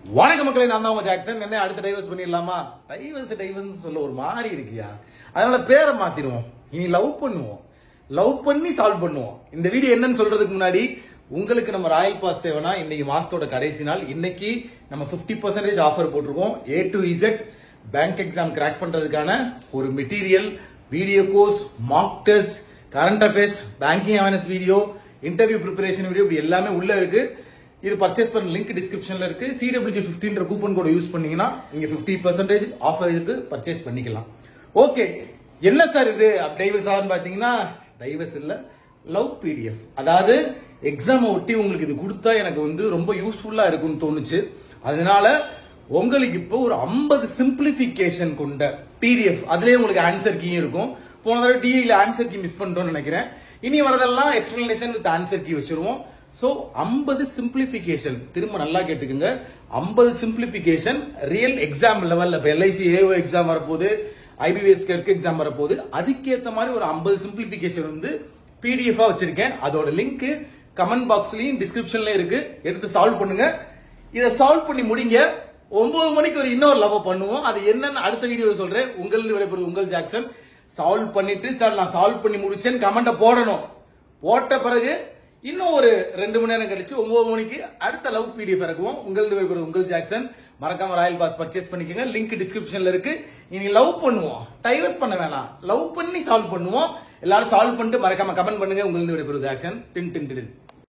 வணக்க மக்களே, நான் தான் உங்க ஜாக்சன். என்ன அடுத்த டைவர்ஸ் பண்ணிடலாமா? டைவர்ஸ் சொல்ல ஒரு மாதிரி இருக்கியா, அதனால பேரை மாத்திடுவோம். இனி லவ் பண்ணுவோம், லவ் பண்ணி சால்வ் பண்ணுவோம். இந்த வீடியோ என்னன்னு சொல்றதுக்கு முன்னாடி உங்களுக்கு நம்ம ராயல் பாஸ் தேவைன்னா இன்னைக்கு மாசத்தோட கடைசி நாள். இன்னைக்கு நம்ம 50% ஆஃபர் போட்டிருக்கோம். A to Z bank exam crack பண்றதுக்கான ஒரு material, video course, mark test, current affairs, banking awareness video, interview preparation video, இப்படி எல்லாமே உள்ள இருக்கு. இது பர்ச்சேஸ் பண்ண லிங்க் டிஸ்கிரிப்ஷன்ல இருக்கு. CWG15 கூப்பன் கோட் யூஸ் பண்ணீங்கன்னா நீங்க 50% ஆஃபர் இருக்கு, பர்ச்சேஸ் பண்ணிக்கலாம். ஓகே, என்ன சார் இது டைவர்ஸ் ஆகுன்னு பாத்தீங்கன்னா, டைவர்ஸ் இல்ல, லவ் PDF. அதாவது எக்ஸாம் ஒட்டி உங்களுக்கு இது கொடுத்தா எனக்கு ரொம்ப யூஸ்ஃபுல்லா இருக்கும்னு தோணுச்சு. அதனால உங்களுக்கு இப்போ ஒரு 50 சிம்பிளிபிகேஷன் கொண்ட PDF, அதுலயே உங்களுக்கு ஆன்சர் கீ இருக்கும். போன தடவை டிஐல ஆன்சர் கீ மிஸ் பண்ணிட்டோம்னு நினைக்கிறேன். இனி வரதெல்லாம் எக்ஸ்பிளனேஷன் வித் ஆன்சர் கீ வச்சிருவோம். சோ 50 சிம்பிளிபிகேஷன், திரும்ப நல்லா கேட்டுக்குங்க, 50 சிம்பிளிபிகேஷன் ரியல் எக்ஸாம் லெவல்ல. இப்ப LIC AO எக்ஸாம் வரப்போகுது, IBPS கிளர்க் எக்ஸாம் வரப்போகுது, அதுக்கேற்ற மாதிரி ஒரு 50 சிம்பிளிபிகேஷன் PDF வச்சிருக்கேன். அதோட லிங்க் கமெண்ட் பாக்ஸ்லயும் டிஸ்கிரிப்ஷன்லயும் இருக்கு. எடுத்து சால்வ் பண்ணுங்க. இதை சால்வ் பண்ணி முடிங்க. 9 மணிக்கு ஒரு இன்னொரு லவ் பண்ணுவோம். அது என்னன்னு அடுத்த வீடியோ சொல்றேன். உங்களுக்கு விடைபெறுவது உங்கள் ஜாக்சன். சால்வ் பண்ணிட்டு சார் நான் சால்வ் பண்ணி முடிச்சேன்னு கமெண்ட போடணும். போட்ட பிறகு இன்னும் ஒரு 2 மணி நேரம் கழிச்சு 9 மணிக்கு அடுத்த லவ் PDF இறக்குவோம். உங்களுக்கு விடைபெறுவது உங்கள் ஜாக்சன். மறக்காம ராயல் பாஸ் பர்ச்சேஸ் பண்ணிக்கோங்க. லிங்க் டிஸ்கிரிப்ஷன்ல இருக்கு. இனி லவ் பண்ணுவோம், டைவர்ஸ் பண்ண வேணாம், லவ் பண்ணி சால்வ் பண்ணுவோம். எல்லாரும் சால்வ் பண்ணிட்டு மறக்காம கமெண்ட் பண்ணுங்க. உங்களுக்கு விடைபெறுவது ஜாக்சன். டின் டின் டின்.